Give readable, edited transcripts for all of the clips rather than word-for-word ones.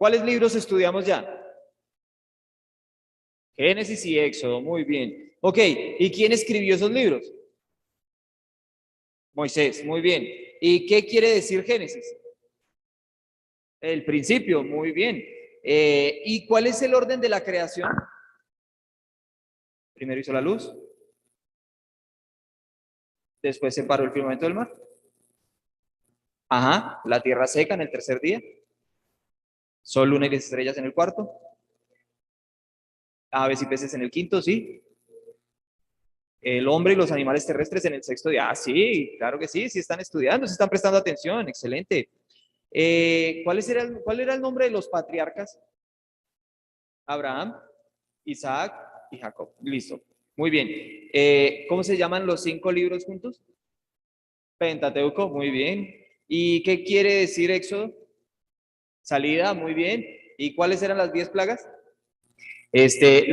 ¿Cuáles libros estudiamos ya? Génesis y Éxodo, muy bien. Ok, ¿y quién escribió esos libros? Moisés, muy bien. ¿Y qué quiere decir Génesis? El principio, muy bien. ¿Y cuál es el orden de la creación? Primero hizo la luz, después separó el firmamento del mar. Ajá, la tierra seca en el tercer día, sol, luna y las estrellas en el cuarto, aves y peces en el quinto, sí. El hombre y los animales terrestres en el sexto día. Ah, sí, claro que sí, sí están estudiando, sí están prestando atención, excelente. ¿Cuál era el nombre de los patriarcas? Abraham, Isaac y Jacob. Listo, muy bien. ¿Cómo se llaman los 5 libros juntos? Pentateuco, muy bien. ¿Y qué quiere decir Éxodo? Salida, muy bien. ¿Y cuáles eran las 10 plagas?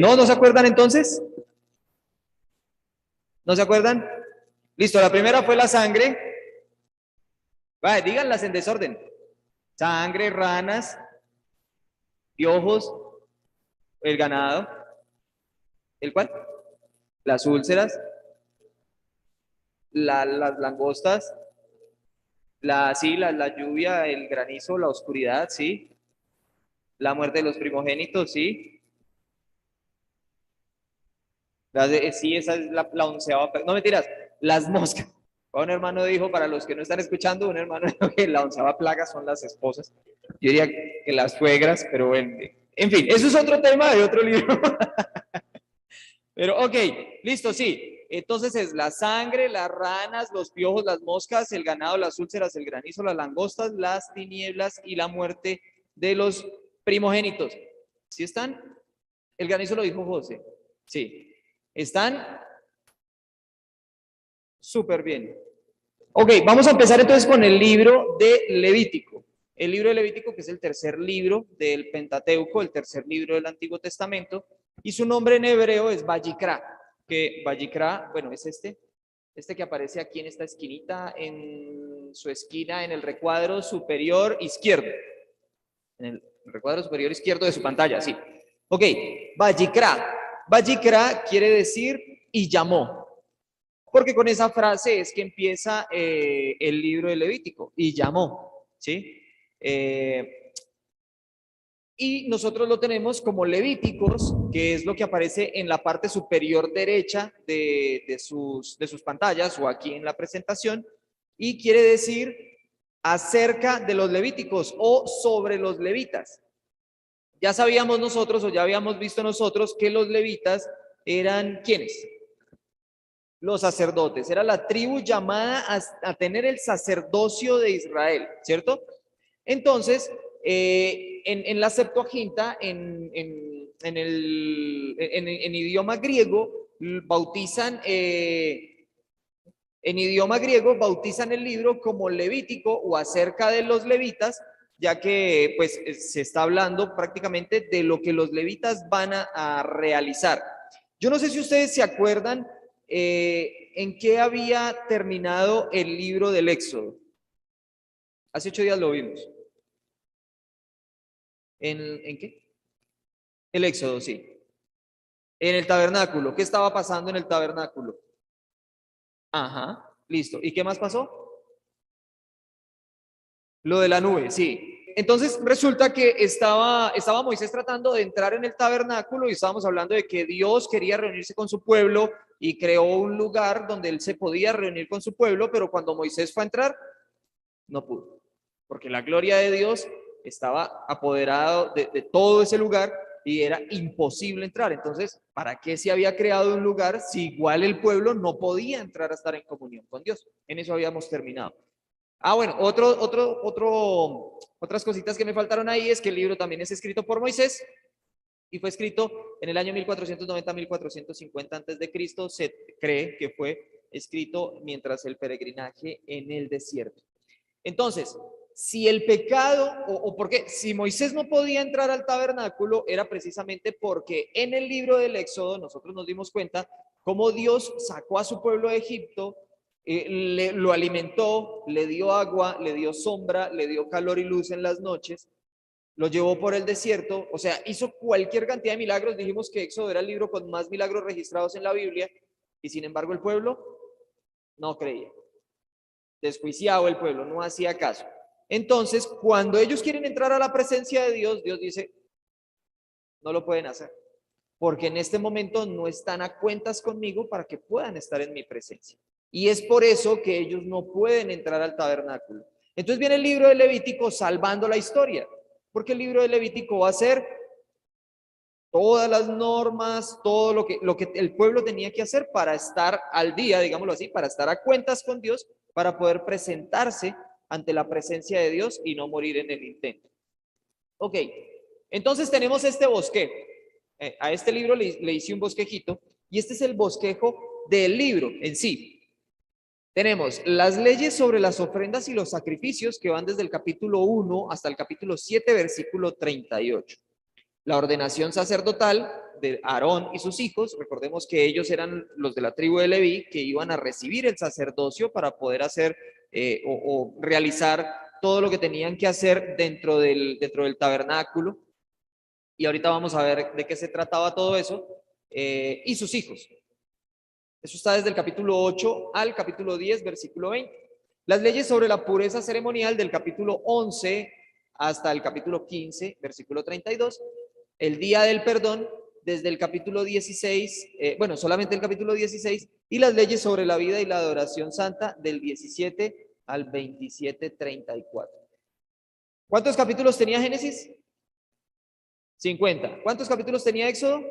¿No se acuerdan entonces? ¿No se acuerdan? Listo, la primera fue la sangre. Vale, díganlas en desorden. Sangre, ranas, piojos, el ganado. ¿El cuál? Las úlceras, las langostas, la lluvia, el granizo, la oscuridad, sí. La muerte de los primogénitos, sí. Sí, esa es la onceava. No mentiras, las moscas. Un hermano dijo, para los que no están escuchando, un hermano dijo que la onceava plaga son las esposas. Yo diría que las suegras, pero en fin, eso es otro tema de otro libro. Pero ok, listo, sí. Entonces es la sangre, las ranas, los piojos, las moscas, el ganado, las úlceras, el granizo, las langostas, las tinieblas y la muerte de los primogénitos. ¿Sí están? El granizo lo dijo José. Sí. ¿Están? Súper bien. Ok, vamos a empezar entonces con el libro de Levítico. El libro de Levítico, que es el tercer libro del Pentateuco, el tercer libro del Antiguo Testamento, y su nombre en hebreo es Vayikra, que Vayikra, bueno, es este que aparece aquí en esta esquinita, en su esquina, en el recuadro superior izquierdo. En el recuadro superior izquierdo de su pantalla, sí. Ok, Vayikra. Vayikra quiere decir y llamó. Porque con esa frase es que empieza el libro de Levítico, y llamó, ¿sí? Y nosotros lo tenemos como Levíticos, que es lo que aparece en la parte superior derecha de sus pantallas o aquí en la presentación, y quiere decir acerca de los Levíticos o sobre los levitas. Ya sabíamos nosotros o ya habíamos visto nosotros que los levitas eran ¿quiénes? Los sacerdotes. Era la tribu llamada a tener el sacerdocio de Israel, ¿cierto? Entonces, en la Septuaginta, en idioma griego, bautizan, el libro como Levítico o acerca de los levitas, ya que pues se está hablando prácticamente de lo que los levitas van a realizar. Yo no sé si ustedes se acuerdan en qué había terminado el libro del Éxodo. Hace 8 días lo vimos. ¿En qué? El Éxodo, sí. En el tabernáculo. ¿Qué estaba pasando en el tabernáculo? Ajá, listo. ¿Y qué más pasó? Lo de la nube, sí. Entonces resulta que estaba Moisés tratando de entrar en el tabernáculo y estábamos hablando de que Dios quería reunirse con su pueblo y creó un lugar donde él se podía reunir con su pueblo, pero cuando Moisés fue a entrar, no pudo, porque la gloria de Dios estaba apoderado de todo ese lugar y era imposible entrar. Entonces, ¿para qué se había creado un lugar si igual el pueblo no podía entrar a estar en comunión con Dios? En eso habíamos terminado. Bueno, otras cositas que me faltaron ahí es que el libro también es escrito por Moisés y fue escrito en el año 1490-1450 antes de Cristo. Se cree que fue escrito mientras el peregrinaje en el desierto. Entonces, si el pecado, o porque si Moisés no podía entrar al tabernáculo, era precisamente porque en el libro del Éxodo nosotros nos dimos cuenta cómo Dios sacó a su pueblo de Egipto, lo alimentó, le dio agua, le dio sombra, le dio calor y luz en las noches, lo llevó por el desierto, o sea, hizo cualquier cantidad de milagros. Dijimos que Éxodo era el libro con más milagros registrados en la Biblia, y sin embargo el pueblo no creía. Desjuiciado el pueblo, no hacía caso. Entonces, cuando ellos quieren entrar a la presencia de Dios, Dios dice, no lo pueden hacer, porque en este momento no están a cuentas conmigo para que puedan estar en mi presencia. Y es por eso que ellos no pueden entrar al tabernáculo. Entonces viene el libro de Levítico salvando la historia, porque el libro de Levítico va a ser todas las normas, todo lo que el pueblo tenía que hacer para estar al día, digámoslo así, para estar a cuentas con Dios, para poder presentarse ante la presencia de Dios y no morir en el intento. Ok, entonces tenemos este bosquejo. A este libro le hice un bosquejito, y este es el bosquejo del libro en sí. Tenemos las leyes sobre las ofrendas y los sacrificios, que van desde el capítulo 1 hasta el capítulo 7, versículo 38. La ordenación sacerdotal de Aarón y sus hijos. Recordemos que ellos eran los de la tribu de Leví, que iban a recibir el sacerdocio para poder hacer o realizar todo lo que tenían que hacer dentro del tabernáculo. Y ahorita vamos a ver de qué se trataba todo eso. Y sus hijos. Eso está desde el capítulo 8 al capítulo 10, versículo 20. Las leyes sobre la pureza ceremonial del capítulo 11 hasta el capítulo 15, versículo 32. El día del perdón desde el capítulo 16, solamente el capítulo 16, y las leyes sobre la vida y la adoración santa del 17 al 27, 34. ¿Cuántos capítulos tenía Génesis? 50. ¿Cuántos capítulos tenía Éxodo?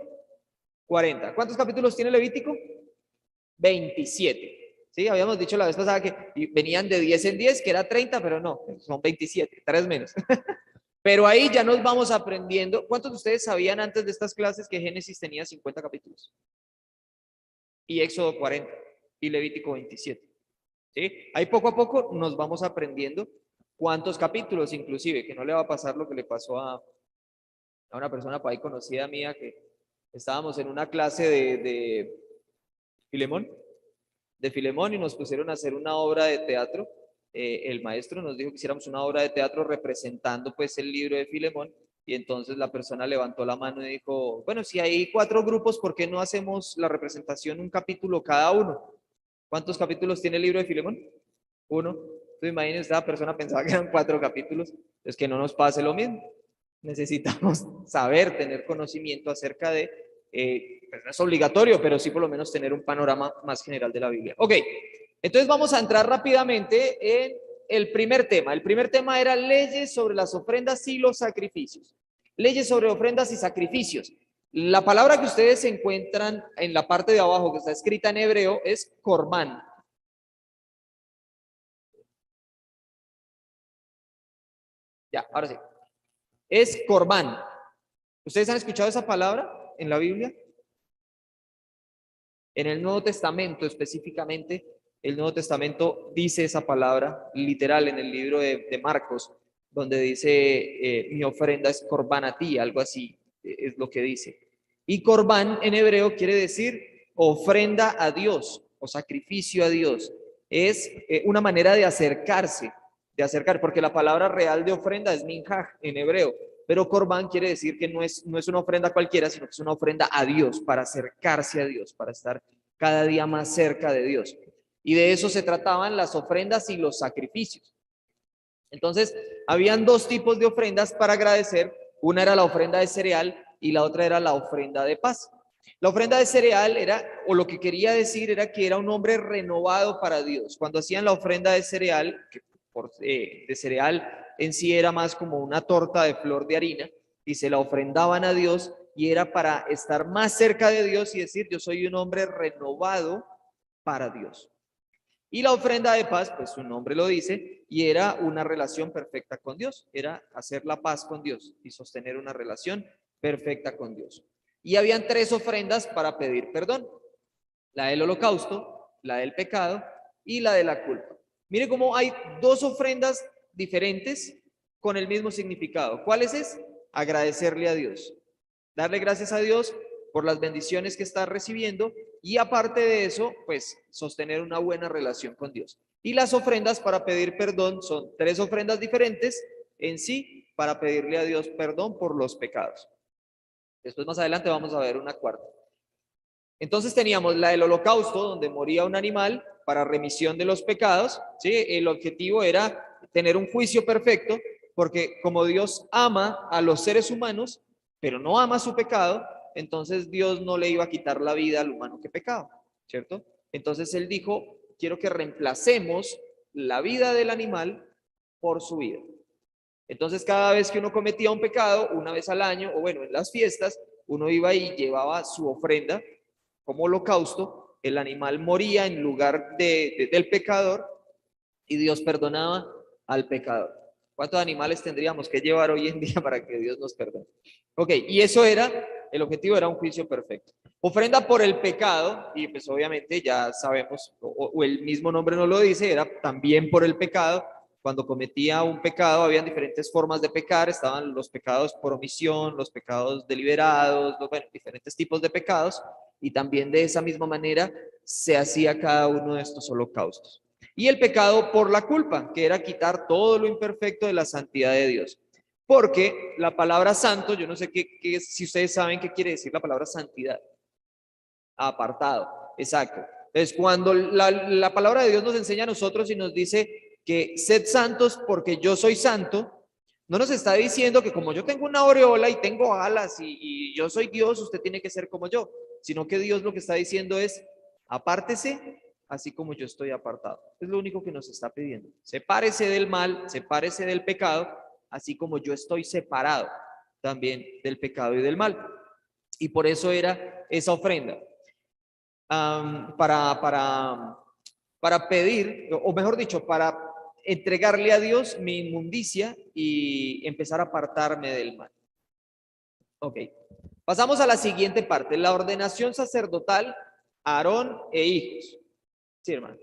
40. ¿Cuántos capítulos tiene Levítico? 27. Sí, habíamos dicho la vez pasada que venían de 10 en 10, que era 30, pero no, son 27, 3 menos. Pero ahí ya nos vamos aprendiendo. ¿Cuántos de ustedes sabían antes de estas clases que Génesis tenía 50 capítulos? Y Éxodo 40 y Levítico 27. ¿Sí? Ahí poco a poco nos vamos aprendiendo cuántos capítulos, inclusive, que no le va a pasar lo que le pasó a una persona por ahí conocida mía, que estábamos en una clase de Filemón, y nos pusieron a hacer una obra de teatro. El maestro nos dijo que hiciéramos una obra de teatro representando pues el libro de Filemón, y entonces la persona levantó la mano y dijo, bueno, si hay 4 grupos, ¿por qué no hacemos la representación un capítulo cada uno? ¿Cuántos capítulos tiene el libro de Filemón? 1. Entonces imagínense, esta persona pensaba que eran 4 capítulos, es que no nos pase lo mismo. Necesitamos saber, tener conocimiento acerca de, pues no es obligatorio, pero sí por lo menos tener un panorama más general de la Biblia. Ok, entonces vamos a entrar rápidamente en el primer tema. El primer tema era leyes sobre las ofrendas y los sacrificios. Leyes sobre ofrendas y sacrificios. La palabra que ustedes encuentran en la parte de abajo, que está escrita en hebreo, es corbán. Ya, ahora sí. Es corbán. ¿Ustedes han escuchado esa palabra en la Biblia? En el Nuevo Testamento específicamente, el Nuevo Testamento dice esa palabra literal en el libro de Marcos, donde dice, mi ofrenda es corbán a ti, algo así es lo que dice. Y corbán en hebreo quiere decir ofrenda a Dios o sacrificio a Dios. Es una manera de acercarse, porque la palabra real de ofrenda es minjaj en hebreo, pero corbán quiere decir que no es una ofrenda cualquiera, sino que es una ofrenda a Dios, para acercarse a Dios, para estar cada día más cerca de Dios. Y de eso se trataban las ofrendas y los sacrificios. Entonces, habían 2 tipos de ofrendas para agradecer. Una era la ofrenda de cereal y la otra era la ofrenda de paz. La ofrenda de cereal era, o lo que quería decir era que era un hombre renovado para Dios. Cuando hacían la ofrenda de cereal, que de cereal en sí era más como una torta de flor de harina, y se la ofrendaban a Dios, y era para estar más cerca de Dios y decir, yo soy un hombre renovado para Dios. Y la ofrenda de paz, pues su nombre lo dice, y era una relación perfecta con Dios, era hacer la paz con Dios y sostener una relación perfecta con Dios. Y habían 3 ofrendas para pedir perdón: la del holocausto, la del pecado y la de la culpa. Mire cómo hay 2 ofrendas diferentes con el mismo significado. ¿Cuáles es? Agradecerle a Dios, darle gracias a Dios por las bendiciones que está recibiendo, y aparte de eso, pues sostener una buena relación con Dios. Y las ofrendas para pedir perdón son 3 ofrendas diferentes en sí, para pedirle a Dios perdón por los pecados. Después más adelante vamos a ver una cuarta. Entonces teníamos la del holocausto, donde moría un animal para remisión de los pecados, ¿sí? El objetivo era tener un juicio perfecto, porque como Dios ama a los seres humanos, pero no ama su pecado, entonces Dios no le iba a quitar la vida al humano que pecaba, ¿cierto? Entonces él dijo, quiero que reemplacemos la vida del animal por su vida. Entonces cada vez que uno cometía un pecado, una vez al año, o bueno, en las fiestas, uno iba y llevaba su ofrenda como holocausto, el animal moría en lugar del pecador y Dios perdonaba al pecador. ¿Cuántos animales tendríamos que llevar hoy en día para que Dios nos perdone? Ok, y eso era, el objetivo era un juicio perfecto. Ofrenda por el pecado, y pues obviamente ya sabemos, o el mismo nombre nos lo dice, era también por el pecado. Cuando cometía un pecado, habían diferentes formas de pecar, estaban los pecados por omisión, los pecados deliberados, bueno, diferentes tipos de pecados, y también de esa misma manera se hacía cada uno de estos holocaustos. Y el pecado por la culpa, que era quitar todo lo imperfecto de la santidad de Dios. Porque la palabra santo, yo no sé si ustedes saben qué quiere decir la palabra santidad. Apartado, exacto. Entonces, cuando la palabra de Dios nos enseña a nosotros y nos dice que sed santos porque yo soy santo, no nos está diciendo que como yo tengo una aureola y tengo alas y yo soy Dios, usted tiene que ser como yo, sino que Dios lo que está diciendo es, apártese así como yo estoy apartado. Es lo único que nos está pidiendo. Sepárese del mal, sepárese del pecado, así como yo estoy separado también del pecado y del mal. Y por eso era esa ofrenda. Para pedir, o mejor dicho, para entregarle a Dios mi inmundicia y empezar a apartarme del mal. Ok, pasamos a la siguiente parte, la ordenación sacerdotal, Aarón e hijos. Sí, hermano.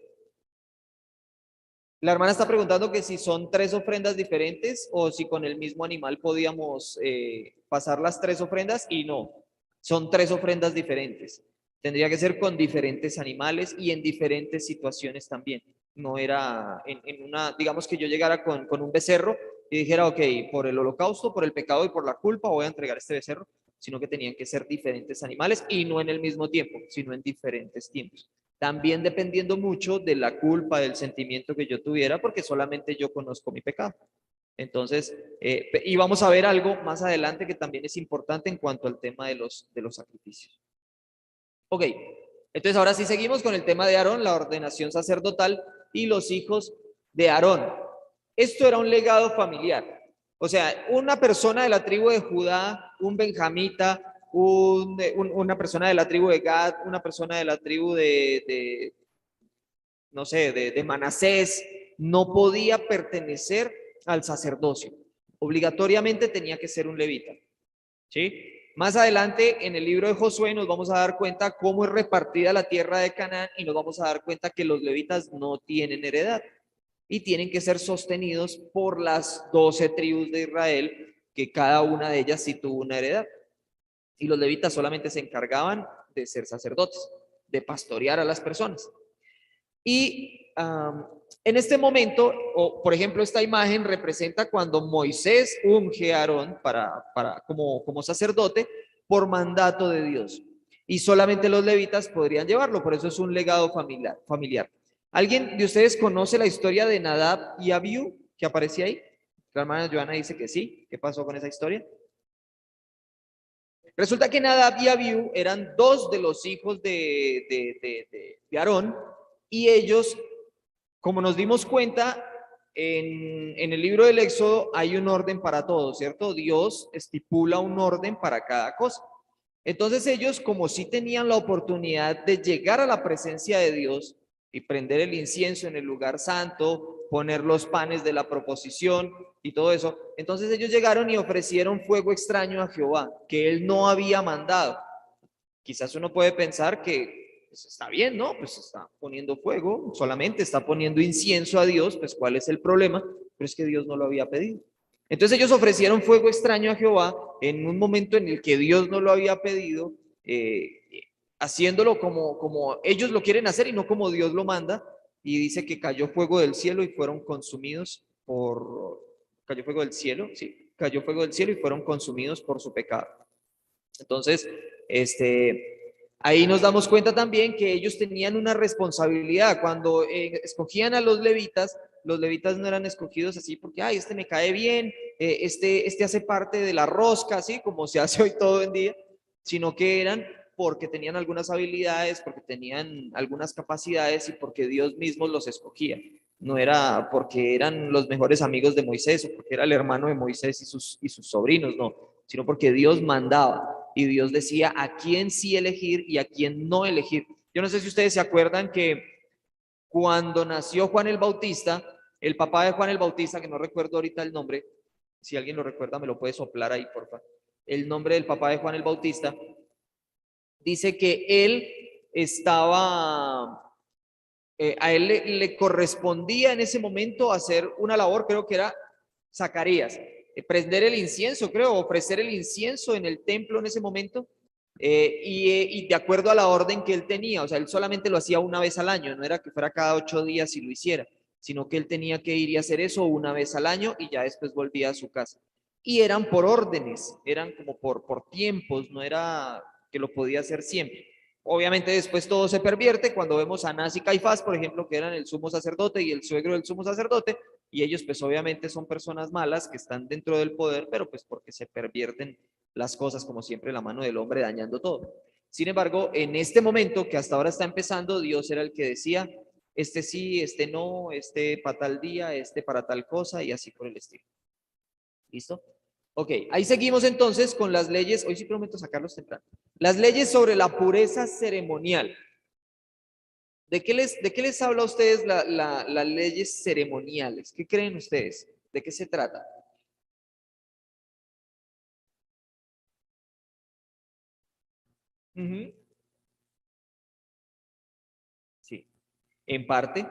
La hermana está preguntando que si son 3 ofrendas diferentes o si con el mismo animal podíamos pasar las 3 ofrendas, y no, son 3 ofrendas diferentes. Tendría que ser con diferentes animales y en diferentes situaciones también. No era en una, digamos que yo llegara con un becerro y dijera, ok, por el holocausto, por el pecado y por la culpa voy a entregar este becerro, sino que tenían que ser diferentes animales y no en el mismo tiempo, sino en diferentes tiempos. También dependiendo mucho de la culpa, del sentimiento que yo tuviera, porque solamente yo conozco mi pecado. Entonces, y vamos a ver algo más adelante que también es importante en cuanto al tema de los sacrificios. Ok, entonces ahora sí seguimos con el tema de Aarón, la ordenación sacerdotal y los hijos de Aarón. Esto era un legado familiar. O sea, una persona de la tribu de Judá, un benjamita, una persona de la tribu de Gad, una persona de la tribu no sé, de Manasés, no podía pertenecer al sacerdocio. Obligatoriamente tenía que ser un levita. ¿Sí? Más adelante en el libro de Josué nos vamos a dar cuenta cómo es repartida la tierra de Canaán y nos vamos a dar cuenta que los levitas no tienen heredad y tienen que ser sostenidos por las 12 tribus de Israel, que cada una de ellas sí tuvo una heredad. Y los levitas solamente se encargaban de ser sacerdotes, de pastorear a las personas. Y en este momento, por ejemplo, esta imagen representa cuando Moisés unge a Aarón como sacerdote por mandato de Dios. Y solamente los levitas podrían llevarlo, por eso es un legado familiar. ¿Alguien de ustedes conoce la historia de Nadab y Abiú que aparecía ahí? La hermana Joana dice que sí. ¿Qué pasó con esa historia? Resulta que Nadab y Abiú eran 2 de los hijos de Aarón, y ellos, como nos dimos cuenta, en el libro del Éxodo hay un orden para todo, ¿cierto? Dios estipula un orden para cada cosa. Entonces ellos, como sí tenían la oportunidad de llegar a la presencia de Dios y prender el incienso en el lugar santo, poner los panes de la proposición y todo eso, entonces ellos llegaron y ofrecieron fuego extraño a Jehová, que él no había mandado. Quizás uno puede pensar que pues está bien, ¿no? Pues está poniendo fuego, solamente está poniendo incienso a Dios, pues ¿cuál es el problema? Pero es que Dios no lo había pedido. Entonces ellos ofrecieron fuego extraño a Jehová en un momento en el que Dios no lo había pedido, haciéndolo como ellos lo quieren hacer y no como Dios lo manda. Y dice que cayó fuego del cielo y fueron consumidos cayó fuego del cielo, sí, cayó fuego del cielo y fueron consumidos por su pecado. Entonces, ahí nos damos cuenta también que ellos tenían una responsabilidad. Cuando escogían a los levitas no eran escogidos así porque, ay, este me cae bien, este hace parte de la rosca, así como se hace hoy todo en día, sino que eran porque tenían algunas habilidades, porque tenían algunas capacidades y porque Dios mismo los escogía. No era porque eran los mejores amigos de Moisés o porque era el hermano de Moisés y sus sobrinos, no, sino porque Dios mandaba y Dios decía a quién sí elegir y a quién no elegir. Yo no sé si ustedes se acuerdan que cuando nació Juan el Bautista, el papá de Juan el Bautista, que no recuerdo ahorita el nombre, si alguien lo recuerda me lo puede soplar ahí, por favor. El nombre del papá de Juan el Bautista dice que él estaba, a él le correspondía en ese momento hacer una labor, creo que era Zacarías, prender el incienso, creo, ofrecer el incienso en el templo en ese momento, y de acuerdo a la orden que él tenía, o sea, él solamente lo hacía una vez al año, no era que fuera cada 8 días y lo hiciera, sino que él tenía que ir y hacer eso una vez al año y ya después volvía a su casa. Y eran por órdenes, eran como por tiempos, no era que lo podía hacer siempre. Obviamente después todo se pervierte cuando vemos a Anás y Caifás, por ejemplo, que eran el sumo sacerdote y el suegro del sumo sacerdote, y ellos pues obviamente son personas malas que están dentro del poder, pero pues porque se pervierten las cosas, como siempre, la mano del hombre dañando todo. Sin embargo, en este momento que hasta ahora está empezando, Dios era el que decía, este sí, este no, este para tal día, este para tal cosa y así por el estilo. ¿Listo? Ok, ahí seguimos entonces con las leyes, hoy sí prometo sacarlos temprano. Las leyes sobre la pureza ceremonial. ¿De qué les habla a ustedes las leyes ceremoniales? ¿Qué creen ustedes? ¿De qué se trata? Ujú. Sí, en parte.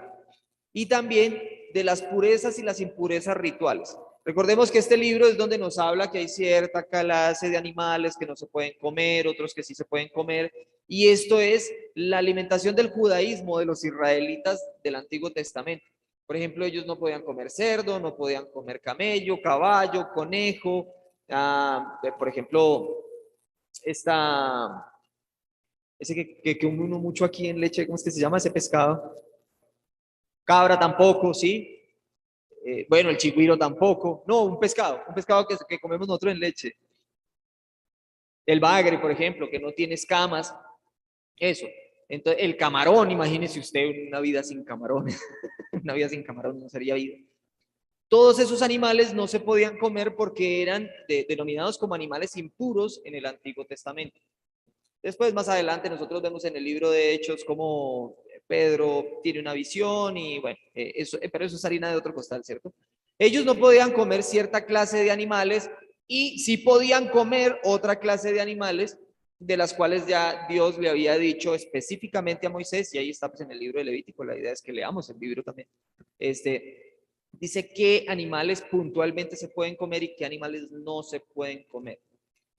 Y también de las purezas y las impurezas rituales. Recordemos que este libro es donde nos habla que hay cierta clase de animales que no se pueden comer, otros que sí se pueden comer, y esto es la alimentación del judaísmo de los israelitas del Antiguo Testamento. Por ejemplo, ellos no podían comer cerdo, no podían comer camello, caballo, conejo, por ejemplo, esta, ese que uno mucho aquí en leche, ¿cómo es que se llama ese pescado? Cabra tampoco, ¿sí? Bueno, el chigüiro tampoco. No, un pescado que comemos nosotros en leche. El bagre, por ejemplo, que no tiene escamas, eso. Entonces, el camarón, imagínese usted una vida sin camarones. Una vida sin camarones no sería vida. Todos esos animales no se podían comer porque eran denominados como animales impuros en el Antiguo Testamento. Después, más adelante, nosotros vemos en el libro de Hechos cómo Pedro tiene una visión y bueno, pero eso es harina de otro costal, ¿cierto? Ellos no podían comer cierta clase de animales y sí podían comer otra clase de animales de las cuales ya Dios le había dicho específicamente a Moisés, y ahí está pues, en el libro de Levítico, la idea es que leamos el libro también. Dice qué animales puntualmente se pueden comer y qué animales no se pueden comer.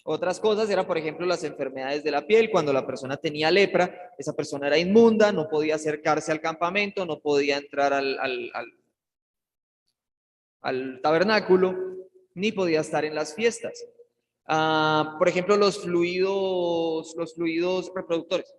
Otras cosas eran, por ejemplo, las enfermedades de la piel. Cuando la persona tenía lepra, esa persona era inmunda, no podía acercarse al campamento, no podía entrar al tabernáculo, ni podía estar en las fiestas. Por ejemplo, los fluidos reproductores.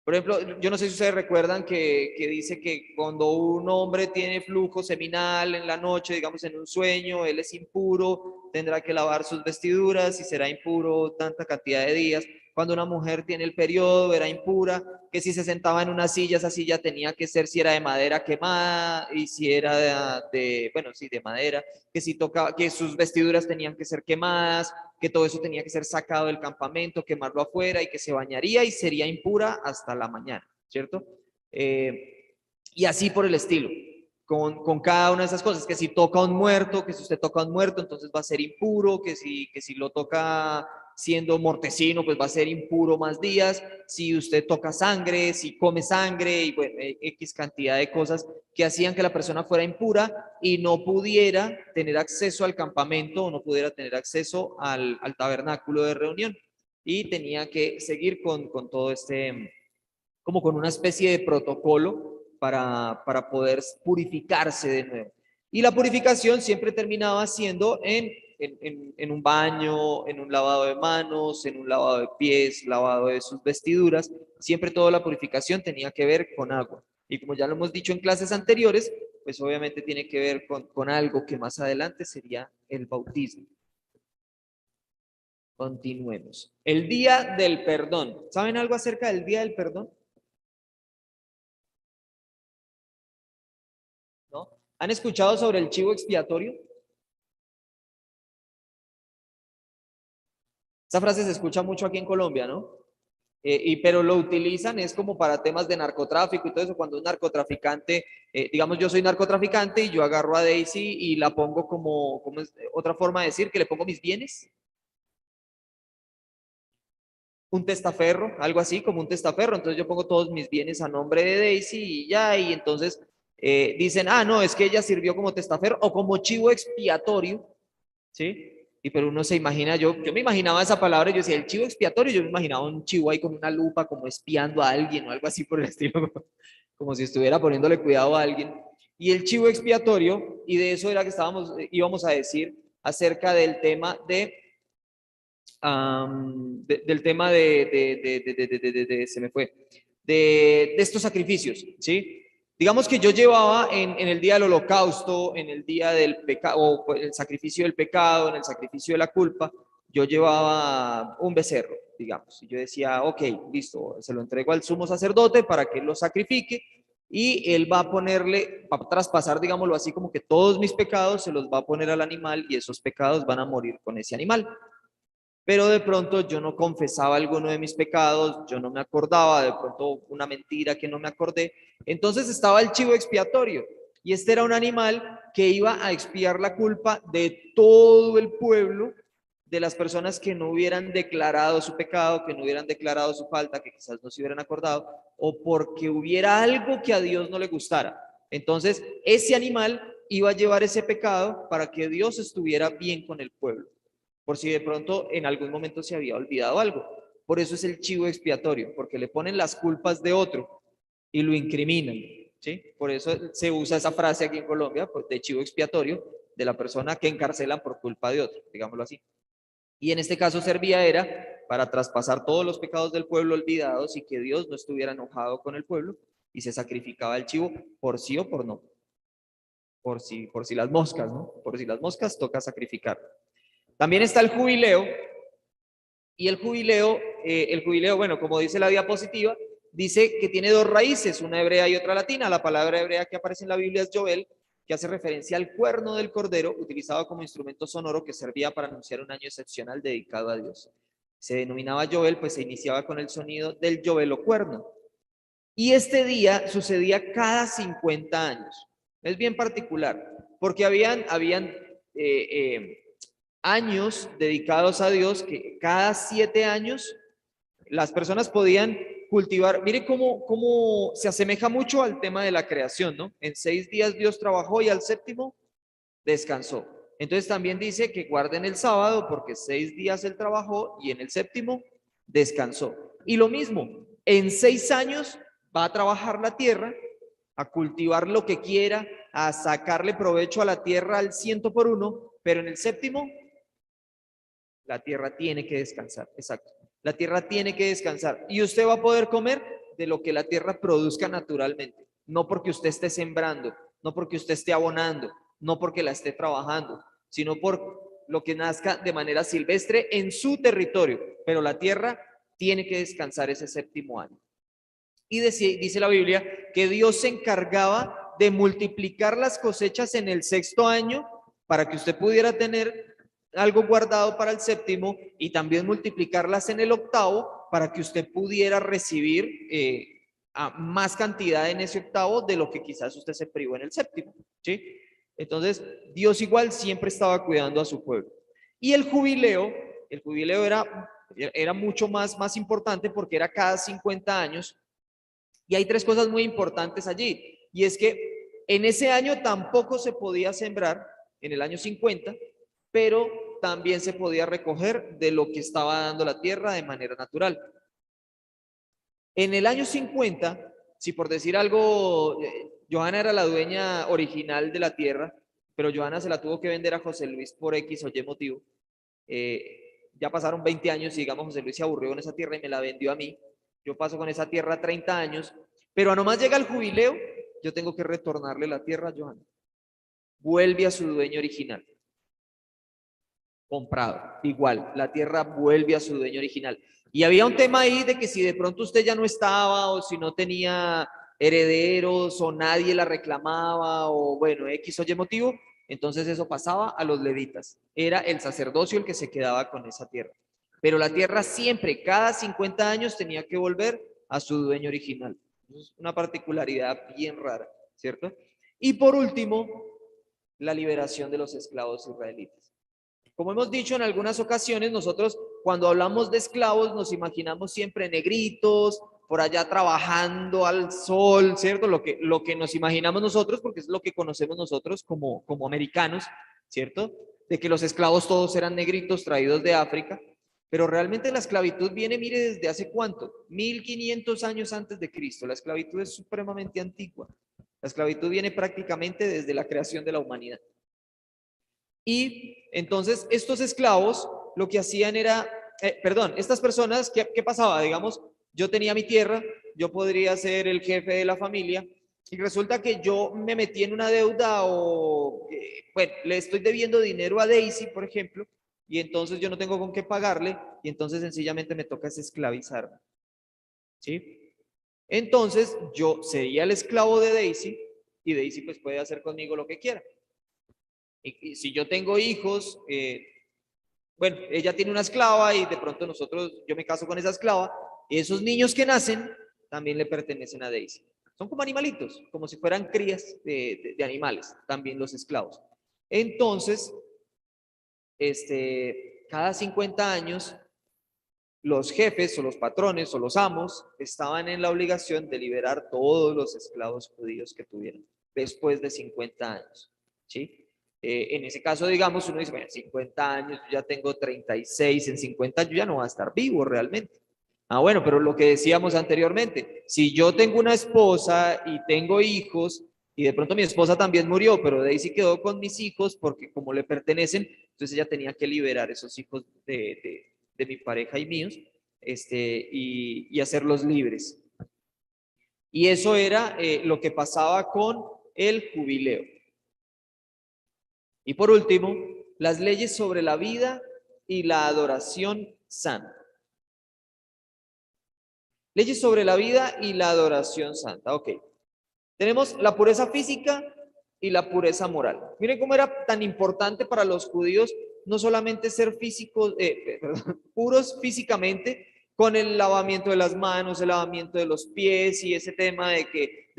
Por ejemplo, yo no sé si ustedes recuerdan que dice que cuando un hombre tiene flujo seminal en la noche, digamos en un sueño, él es impuro, tendrá que lavar sus vestiduras y será impuro tanta cantidad de días. Cuando una mujer tiene el periodo, era impura, que si se sentaba en una silla, esa silla tenía que ser si era de madera quemada y si era bueno, sí, de madera, que si tocaba, que sus vestiduras tenían que ser quemadas, que todo eso tenía que ser sacado del campamento, quemarlo afuera y que se bañaría y sería impura hasta la mañana, ¿cierto? Y así por el estilo, con cada una de esas cosas, que si toca a un muerto, que si usted toca a un muerto, entonces va a ser impuro, que si lo toca siendo mortecino, pues va a ser impuro más días, si usted toca sangre, si come sangre, y bueno, X cantidad de cosas que hacían que la persona fuera impura y no pudiera tener acceso al campamento o no pudiera tener acceso al tabernáculo de reunión. Y tenía que seguir con todo como con una especie de protocolo para poder purificarse de nuevo. Y la purificación siempre terminaba siendo en en un baño, en un lavado de manos, en un lavado de pies, lavado de sus vestiduras. Siempre toda la purificación tenía que ver con agua. Y como ya lo hemos dicho en clases anteriores, pues obviamente tiene que ver con algo que más adelante sería el bautismo. Continuemos. El día del perdón. ¿Saben algo acerca del día del perdón? ¿No? ¿Han escuchado sobre el chivo expiatorio? Esa frase se escucha mucho aquí en Colombia, ¿no? Pero lo utilizan es como para temas de narcotráfico y todo eso. Cuando un narcotraficante, digamos yo soy narcotraficante y yo agarro a Daisy y la pongo como es otra forma de decir que le pongo mis bienes, un testaferro, algo así como un testaferro. Entonces yo pongo todos mis bienes a nombre de Daisy y ya, y entonces dicen, ah, no, es que ella sirvió como testaferro o como chivo expiatorio, ¿sí? Y pero uno se imagina, yo me imaginaba esa palabra y yo decía, el chivo expiatorio, yo me imaginaba un chivo ahí con una lupa como espiando a alguien o algo así por el estilo, como si estuviera poniéndole cuidado a alguien. Y el chivo expiatorio, y de eso era que íbamos a decir acerca del tema del tema se me fue, de estos sacrificios, ¿sí? Digamos que yo llevaba en el día del holocausto, en el día del pecado, o el sacrificio del pecado, en el sacrificio de la culpa, yo llevaba un becerro, digamos, y yo decía, ok, listo, se lo entrego al sumo sacerdote para que lo sacrifique, y él va a ponerle, va a traspasar, digámoslo así, como que todos mis pecados se los va a poner al animal y esos pecados van a morir con ese animal. Pero de pronto yo no confesaba alguno de mis pecados, yo no me acordaba, de pronto una mentira que no me acordé. Entonces estaba el chivo expiatorio y este era un animal que iba a expiar la culpa de todo el pueblo, de las personas que no hubieran declarado su pecado, que no hubieran declarado su falta, que quizás no se hubieran acordado, o porque hubiera algo que a Dios no le gustara. Entonces, ese animal iba a llevar ese pecado para que Dios estuviera bien con el pueblo, por si de pronto en algún momento se había olvidado algo. Por eso es el chivo expiatorio, porque le ponen las culpas de otro y lo incriminan, ¿sí? Por eso se usa esa frase aquí en Colombia, pues, de chivo expiatorio, de la persona que encarcelan por culpa de otro, digámoslo así. Y en este caso servía era para traspasar todos los pecados del pueblo olvidados y que Dios no estuviera enojado con el pueblo, y se sacrificaba el chivo por sí o por no. Por si las moscas, ¿no? Por si las moscas toca sacrificar. También está el jubileo, y el jubileo, bueno, como dice la diapositiva, dice que tiene dos raíces, una hebrea y otra latina. La palabra hebrea que aparece en la Biblia es Joel, que hace referencia al cuerno del cordero, utilizado como instrumento sonoro que servía para anunciar un año excepcional dedicado a Dios. Se denominaba Joel, pues se iniciaba con el sonido del Joel cuerno. Y este día sucedía cada 50 años. Es bien particular, porque habían años dedicados a Dios, que cada 7 años las personas podían cultivar. Mire cómo se asemeja mucho al tema de la creación, ¿no? En 6 días Dios trabajó y al séptimo descansó. Entonces también dice que guarden el sábado porque 6 días él trabajó y en el séptimo descansó. Y lo mismo, en 6 años va a trabajar la tierra, a cultivar lo que quiera, a sacarle provecho a la tierra al 100 por 1, pero en el séptimo la tierra tiene que descansar, exacto. La tierra tiene que descansar y usted va a poder comer de lo que la tierra produzca naturalmente, no porque usted esté sembrando, no porque usted esté abonando, no porque la esté trabajando, sino por lo que nazca de manera silvestre en su territorio, pero la tierra tiene que descansar ese séptimo año. Y dice la Biblia que Dios se encargaba de multiplicar las cosechas en el sexto año para que usted pudiera tener algo guardado para el séptimo, y también multiplicarlas en el octavo para que usted pudiera recibir a más cantidad en ese octavo de lo que quizás usted se privó en el séptimo, ¿sí? Entonces, Dios igual siempre estaba cuidando a su pueblo. Y el jubileo era mucho más importante porque era cada 50 años. Y hay 3 cosas muy importantes allí. Y es que en ese año tampoco se podía sembrar, en el año 50, pero también se podía recoger de lo que estaba dando la tierra de manera natural. En el año 50, si por decir algo, Johanna era la dueña original de la tierra, pero Joana se la tuvo que vender a José Luis por X o Y motivo. Ya pasaron 20 años y digamos José Luis se aburrió con esa tierra y me la vendió a mí. Yo paso con esa tierra 30 años, pero a nomás llega el jubileo, yo tengo que retornarle la tierra a Joana. Vuelve a su dueño original. Comprado. Igual, la tierra vuelve a su dueño original. Y había un tema ahí de que si de pronto usted ya no estaba o si no tenía herederos o nadie la reclamaba o bueno, X o Y motivo, entonces eso pasaba a los levitas. Era el sacerdocio el que se quedaba con esa tierra. Pero la tierra siempre, cada 50 años tenía que volver a su dueño original. Es una particularidad bien rara, ¿cierto? Y por último, la liberación de los esclavos israelitas. Como hemos dicho en algunas ocasiones, nosotros cuando hablamos de esclavos nos imaginamos siempre negritos, por allá trabajando al sol, ¿cierto? Lo que nos imaginamos nosotros, porque es lo que conocemos nosotros como americanos, ¿cierto? De que los esclavos todos eran negritos traídos de África, pero realmente la esclavitud viene, mire, ¿desde hace cuánto? 1500 años antes de Cristo. La esclavitud es supremamente antigua. La esclavitud viene prácticamente desde la creación de la humanidad. Y entonces estos esclavos lo que hacían era, estas personas, ¿qué pasaba? Digamos, yo tenía mi tierra, yo podría ser el jefe de la familia y resulta que yo me metí en una deuda o, bueno, le estoy debiendo dinero a Daisy, por ejemplo, y entonces yo no tengo con qué pagarle y entonces sencillamente me toca esclavizarme, ¿sí? Entonces yo sería el esclavo de Daisy y Daisy pues puede hacer conmigo lo que quiera. Y si yo tengo hijos, bueno, ella tiene una esclava y de pronto yo me caso con esa esclava, y esos niños que nacen también le pertenecen a Daisy. Son como animalitos, como si fueran crías de animales, también los esclavos. Entonces, cada 50 años, los jefes o los patrones o los amos estaban en la obligación de liberar todos los esclavos judíos que tuvieran después de 50 años, ¿sí? En ese caso, digamos, uno dice, bueno, 50 años, yo ya tengo 36, en 50 yo ya no voy a estar vivo realmente. Ah, bueno, pero lo que decíamos anteriormente, si yo tengo una esposa y tengo hijos, y de pronto mi esposa también murió, pero Daisy quedó con mis hijos porque como le pertenecen, entonces ella tenía que liberar esos hijos de mi pareja y míos, y hacerlos libres. Y eso era lo que pasaba con el jubileo. Y por último, las leyes sobre la vida y la adoración santa. Leyes sobre la vida y la adoración santa. Ok. Tenemos la pureza física y la pureza moral. Miren cómo era tan importante para los judíos no solamente ser físicos, puros físicamente, con el lavamiento de las manos, el lavamiento de los pies y ese tema de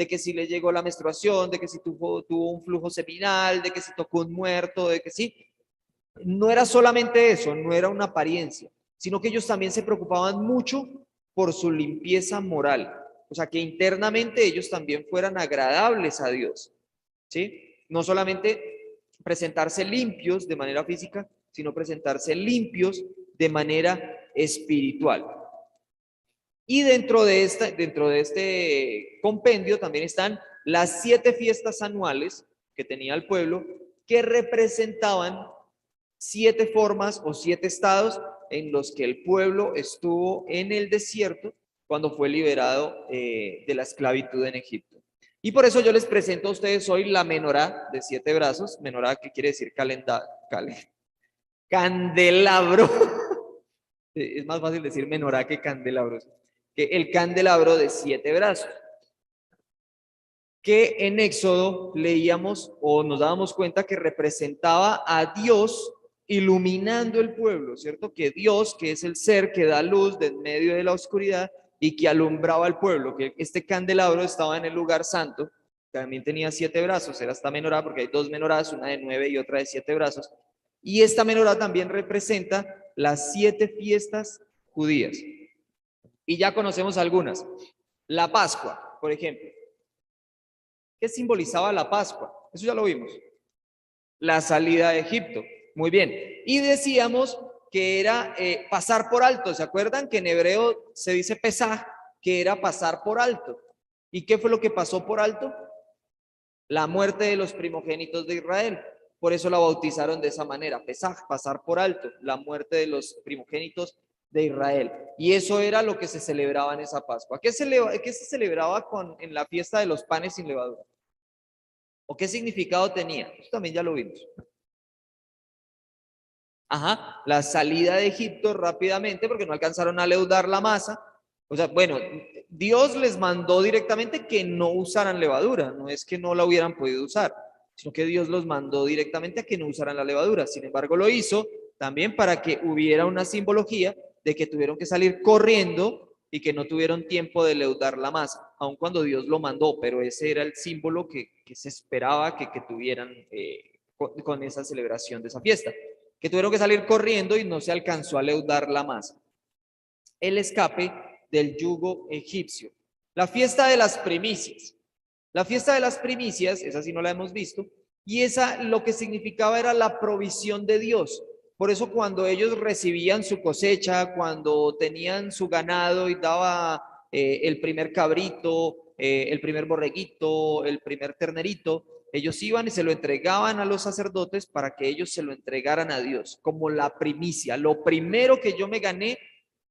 que si le llegó la menstruación, de que si tuvo un flujo seminal, de que si tocó un muerto, de que sí. No era solamente eso, no era una apariencia, sino que ellos también se preocupaban mucho por su limpieza moral. O sea, que internamente ellos también fueran agradables a Dios, ¿sí? No solamente presentarse limpios de manera física, sino presentarse limpios de manera espiritual. Y dentro de este compendio también están las 7 fiestas anuales que tenía el pueblo, que representaban 7 formas o 7 estados en los que el pueblo estuvo en el desierto cuando fue liberado de la esclavitud en Egipto. Y por eso yo les presento a ustedes hoy la menorá de 7 brazos, menorá que quiere decir candelabro. Es más fácil decir menorá que candelabro, que el candelabro de 7 brazos, que en Éxodo leíamos o nos dábamos cuenta que representaba a Dios iluminando el pueblo, ¿cierto? Que Dios, que es el ser que da luz de en medio de la oscuridad y que alumbraba al pueblo, que este candelabro estaba en el lugar santo, también tenía 7 brazos, era esta menorá porque hay 2 menorás, una de 9 y otra de 7 brazos, y esta menorá también representa las 7 fiestas judías. Y ya conocemos algunas. La Pascua, por ejemplo. ¿Qué simbolizaba la Pascua? Eso ya lo vimos. La salida de Egipto. Muy bien. Y decíamos que era pasar por alto. ¿Se acuerdan que en hebreo se dice pesaj, que era pasar por alto? ¿Y qué fue lo que pasó por alto? La muerte de los primogénitos de Israel. Por eso la bautizaron de esa manera, Pesaj, pasar por alto, la muerte de los primogénitos de Israel. Y eso era lo que se celebraba en esa Pascua. ¿Qué se celebraba en la fiesta de los panes sin levadura? ¿O qué significado tenía? Eso también ya lo vimos. Ajá, la salida de Egipto rápidamente porque no alcanzaron a leudar la masa. O sea, bueno, Dios les mandó directamente que no usaran levadura, no es que no la hubieran podido usar, sino que Dios los mandó directamente a que no usaran la levadura. Sin embargo, lo hizo también para que hubiera una simbología de que tuvieron que salir corriendo y que no tuvieron tiempo de leudar la masa, aun cuando Dios lo mandó, pero ese era el símbolo que se esperaba que tuvieran con esa celebración de esa fiesta, que tuvieron que salir corriendo y no se alcanzó a leudar la masa. El escape del yugo egipcio. La fiesta de las primicias. La fiesta de las primicias, esa sí no la hemos visto, y esa lo que significaba era la provisión de Dios. Por eso cuando ellos recibían su cosecha, cuando tenían su ganado y daba el primer cabrito, el primer borreguito, el primer ternerito, ellos iban y se lo entregaban a los sacerdotes para que ellos se lo entregaran a Dios, como la primicia. Lo primero que yo me gané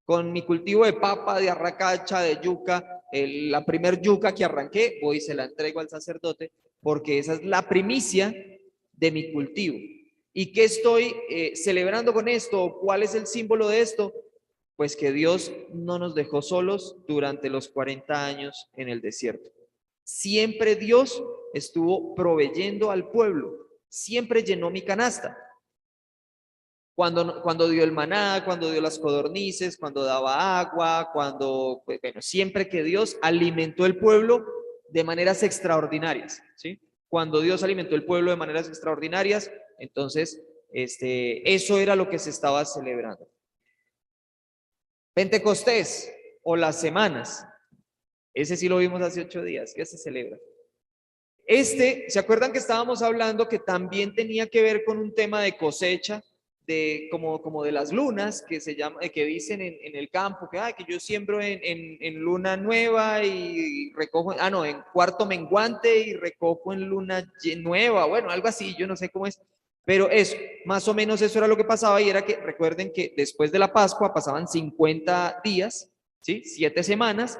con mi cultivo de papa, de arracacha, de yuca, la primer yuca que arranqué, voy y se la entrego al sacerdote, porque esa es la primicia de mi cultivo. ¿Y qué estoy celebrando con esto? ¿Cuál es el símbolo de esto? Pues que Dios no nos dejó solos durante los 40 años en el desierto. Siempre Dios estuvo proveyendo al pueblo, siempre llenó mi canasta. Cuando dio el maná, cuando dio las codornices, cuando daba agua, bueno, siempre que Dios alimentó el pueblo de maneras extraordinarias, ¿sí? Cuando Dios alimentó el pueblo de maneras extraordinarias, entonces, eso era lo que se estaba celebrando. Pentecostés o las semanas, ese sí lo vimos hace 8 días, ¿qué se celebra? ¿Se acuerdan que estábamos hablando que también tenía que ver con un tema de cosecha? Como de las lunas que se llama, que dicen en el campo, que yo siembro en luna nueva y recojo, no, en cuarto menguante y recojo en luna nueva, bueno, algo así, yo no sé cómo es, pero eso, más o menos eso era lo que pasaba, y era que recuerden que después de la Pascua pasaban 50 días, ¿sí? 7 semanas,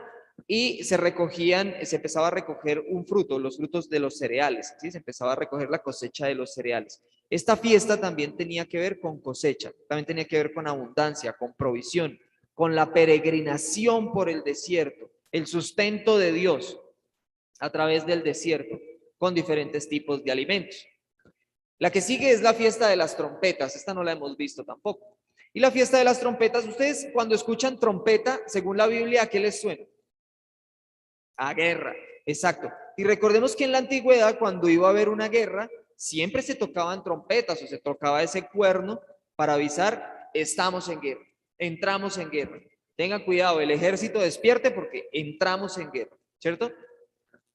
y se empezaba a recoger un fruto, los frutos de los cereales, ¿sí? Se empezaba a recoger la cosecha de los cereales. Esta fiesta también tenía que ver con cosecha, también tenía que ver con abundancia, con provisión, con la peregrinación por el desierto, el sustento de Dios a través del desierto, con diferentes tipos de alimentos. La que sigue es la fiesta de las trompetas, esta no la hemos visto tampoco. Y la fiesta de las trompetas, ustedes cuando escuchan trompeta, según la Biblia, ¿a qué les suena? A guerra, exacto. Y recordemos que en la antigüedad, cuando iba a haber una guerra, siempre se tocaban trompetas o se tocaba ese cuerno para avisar, estamos en guerra, entramos en guerra. Tengan cuidado, el ejército despierte porque entramos en guerra, ¿cierto?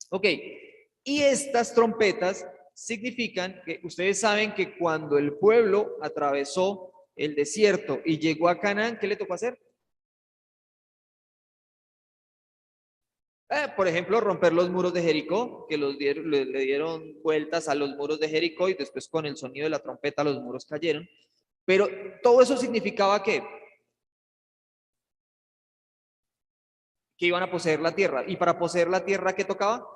Ok, y estas trompetas significan que ustedes saben que cuando el pueblo atravesó el desierto y llegó a Canaán, ¿qué le tocó hacer? Por ejemplo, romper los muros de Jericó, que le dieron vueltas a los muros de Jericó y después con el sonido de la trompeta los muros cayeron. Pero todo eso significaba que iban a poseer la tierra. Y para poseer la tierra, ¿qué tocaba?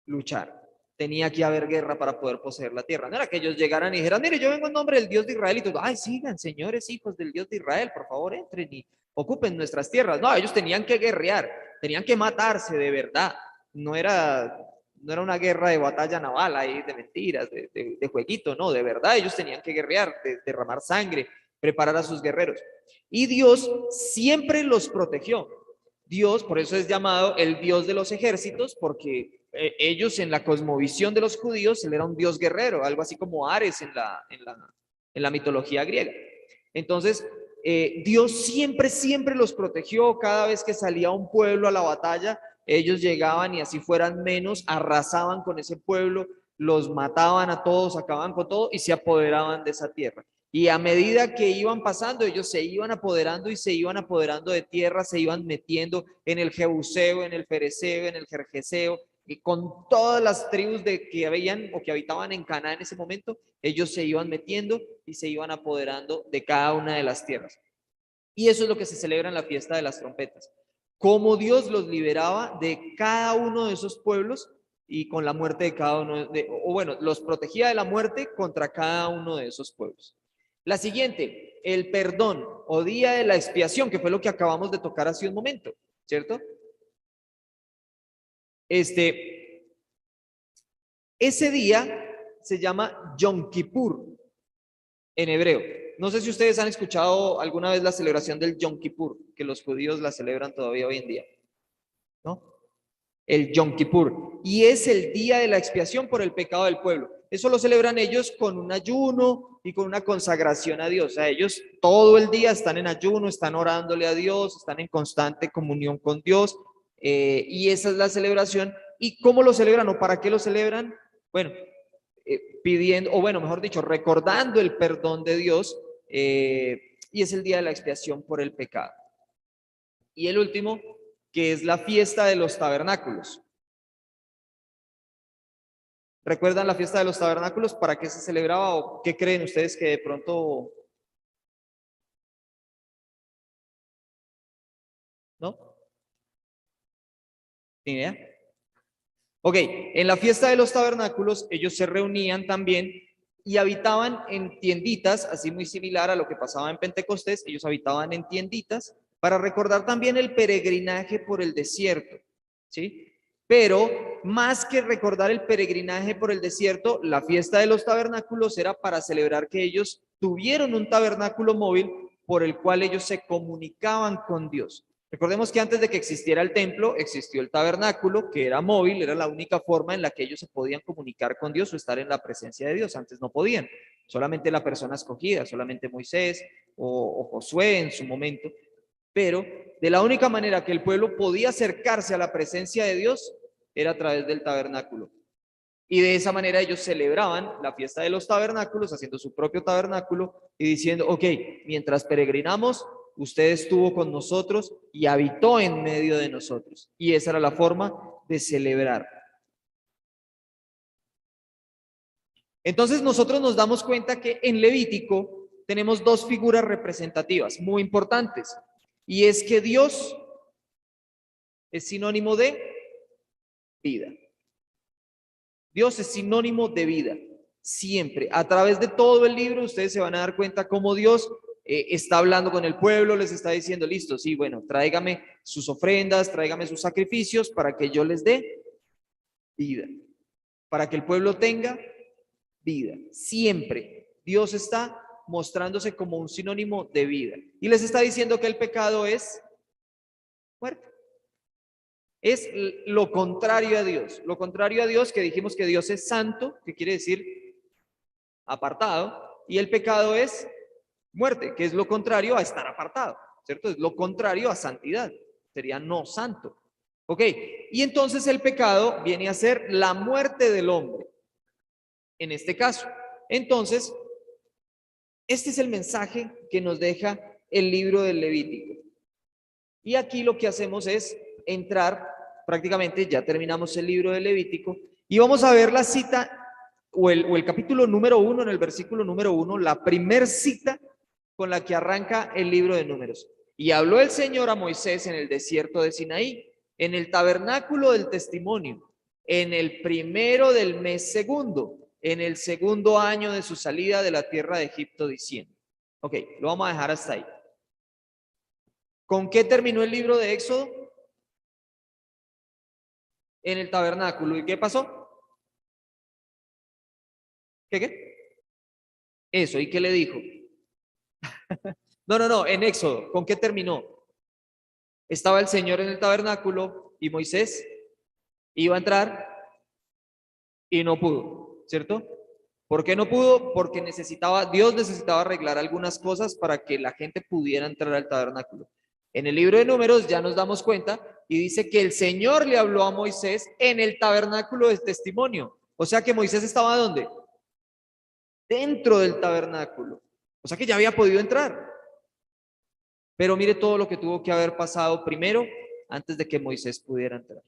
Luchar. Tenía que haber guerra para poder poseer la tierra. No era que ellos llegaran y dijeran, mire, yo vengo en nombre del Dios de Israel y todo. Ay, sigan, señores hijos del Dios de Israel, por favor, entren y ocupen nuestras tierras. No, ellos tenían que guerrear, tenían que matarse de verdad. No era una guerra de batalla naval ahí de mentiras, de jueguito, no, de verdad ellos tenían que guerrear, derramar sangre, preparar a sus guerreros. Y Dios siempre los protegió. Dios, por eso es llamado el Dios de los ejércitos, porque ellos en la cosmovisión de los judíos, él era un Dios guerrero, algo así como Ares en la mitología griega. Entonces, Dios siempre los protegió. Cada vez que salía un pueblo a la batalla, ellos llegaban y así fueran menos, arrasaban con ese pueblo, los mataban a todos, acababan con todo y se apoderaban de esa tierra. Y a medida que iban pasando, ellos se iban apoderando y se iban apoderando de tierra, se iban metiendo en el Jebuseo, en el Fereceo, en el Jerjeseo, y con todas las tribus que habían o que habitaban en Canaán en ese momento, ellos se iban metiendo y se iban apoderando de cada una de las tierras. Y eso es lo que se celebra en la fiesta de las trompetas. Cómo Dios los liberaba de cada uno de esos pueblos y con la muerte de cada uno, o bueno, los protegía de la muerte contra cada uno de esos pueblos. La siguiente, el perdón o día de la expiación, que fue lo que acabamos de tocar hace un momento, ¿cierto? Ese día se llama Yom Kippur en hebreo. No sé si ustedes han escuchado alguna vez la celebración del Yom Kippur, que los judíos la celebran todavía hoy en día, ¿no? El Yom Kippur. Y es el día de la expiación por el pecado del pueblo. Eso lo celebran ellos con un ayuno y con una consagración a Dios. O sea, ellos todo el día están en ayuno, están orándole a Dios, están en constante comunión con Dios. Y esa es la celebración. ¿Y cómo lo celebran o para qué lo celebran? Bueno, pidiendo, o bueno, mejor dicho, recordando el perdón de Dios, y es el día de la expiación por el pecado. Y el último, que es la fiesta de los tabernáculos. ¿Recuerdan la fiesta de los tabernáculos? ¿Para qué se celebraba o qué creen ustedes que de pronto no? ¿Ni idea? Ok, en la fiesta de los tabernáculos ellos se reunían también y habitaban en tienditas, así muy similar a lo que pasaba en Pentecostés. Ellos habitaban en tienditas para recordar también el peregrinaje por el desierto, ¿sí? Pero más que recordar el peregrinaje por el desierto, la fiesta de los tabernáculos era para celebrar que ellos tuvieron un tabernáculo móvil por el cual ellos se comunicaban con Dios. Recordemos que antes de que existiera el templo, existió el tabernáculo, que era móvil, era la única forma en la que ellos se podían comunicar con Dios o estar en la presencia de Dios. Antes no podían, solamente la persona escogida, solamente Moisés o Josué en su momento. Pero de la única manera que el pueblo podía acercarse a la presencia de Dios era a través del tabernáculo. Y de esa manera ellos celebraban la fiesta de los tabernáculos, haciendo su propio tabernáculo y diciendo, ok, mientras peregrinamos, usted estuvo con nosotros y habitó en medio de nosotros. Y esa era la forma de celebrar. Entonces nosotros nos damos cuenta que en Levítico tenemos dos figuras representativas muy importantes. Y es que Dios es sinónimo de vida. Dios es sinónimo de vida, siempre. A través de todo el libro ustedes se van a dar cuenta cómo Dios está hablando con el pueblo, les está diciendo, listo, sí, bueno, tráigame sus ofrendas, tráigame sus sacrificios para que yo les dé vida, para que el pueblo tenga vida. Siempre Dios está mostrándose como un sinónimo de vida. Y les está diciendo que el pecado es muerte. Es lo contrario a Dios. Lo contrario a Dios, que dijimos que Dios es santo, que quiere decir apartado, y el pecado es muerte, que es lo contrario a estar apartado, ¿cierto? Es lo contrario a santidad, sería no santo. Ok, y entonces el pecado viene a ser la muerte del hombre, en este caso. Entonces, este es el mensaje que nos deja el libro del Levítico. Y aquí lo que hacemos es entrar, prácticamente ya terminamos el libro del Levítico, y vamos a ver la cita o el capítulo número 1, en el versículo número 1, la primer cita con la que arranca el libro de Números. Y habló el Señor a Moisés en el desierto de Sinaí, en el tabernáculo del testimonio, en el primero del mes segundo, en el segundo año de su salida de la tierra de Egipto, diciendo. Ok, lo vamos a dejar hasta ahí. ¿Con qué terminó el libro de Éxodo? En el tabernáculo. ¿Y qué pasó? ¿Qué? Eso, ¿y qué le dijo? No, en Éxodo, ¿con qué terminó? Estaba el Señor en el tabernáculo y Moisés iba a entrar y no pudo, ¿cierto? ¿Por qué no pudo? Porque Dios necesitaba arreglar algunas cosas para que la gente pudiera entrar al tabernáculo. En el libro de Números ya nos damos cuenta y dice que el Señor le habló a Moisés en el tabernáculo del testimonio. O sea que Moisés estaba ¿dónde? Dentro del tabernáculo. O sea que ya había podido entrar. Pero mire todo lo que tuvo que haber pasado primero antes de que Moisés pudiera entrar.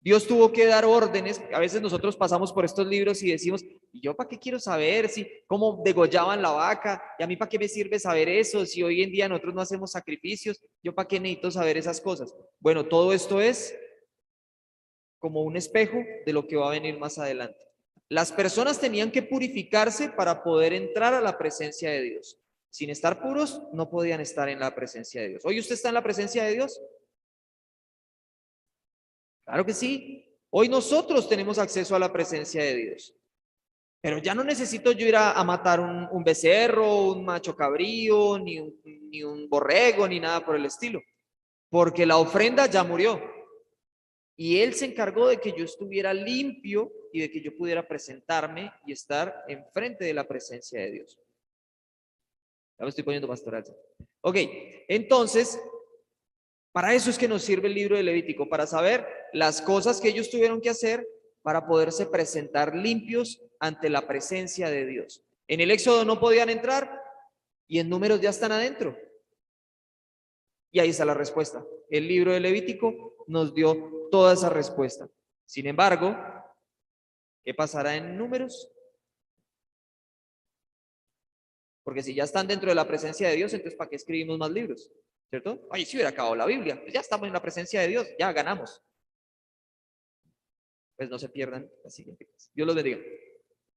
Dios tuvo que dar órdenes. A veces nosotros pasamos por estos libros y decimos, ¿y yo para qué quiero saber si cómo degollaban la vaca? ¿Y a mí para qué me sirve saber eso? Si hoy en día nosotros no hacemos sacrificios, ¿yo para qué necesito saber esas cosas? Bueno, todo esto es como un espejo de lo que va a venir más adelante. Las personas tenían que purificarse para poder entrar a la presencia de Dios. Sin estar puros, no podían estar en la presencia de Dios. ¿Hoy usted está en la presencia de Dios? Claro que sí. Hoy nosotros tenemos acceso a la presencia de Dios. Pero ya no necesito yo ir a matar un becerro, un macho cabrío, ni un borrego, ni nada por el estilo. Porque la ofrenda ya murió. Y Él se encargó de que yo estuviera limpio y de que yo pudiera presentarme y estar enfrente de la presencia de Dios. Ya me estoy poniendo pastoral. Ok, entonces, para eso es que nos sirve el libro de Levítico, para saber las cosas que ellos tuvieron que hacer para poderse presentar limpios ante la presencia de Dios. En el Éxodo no podían entrar y en Números ya están adentro. Y ahí está la respuesta. El libro de Levítico nos dio toda esa respuesta. Sin embargo, ¿qué pasará en Números? Porque si ya están dentro de la presencia de Dios, entonces ¿para qué escribimos más libros? ¿Cierto? Ay, si hubiera acabado la Biblia, pues ya estamos en la presencia de Dios, ya ganamos. Pues no se pierdan la siguiente clase. Dios los bendiga.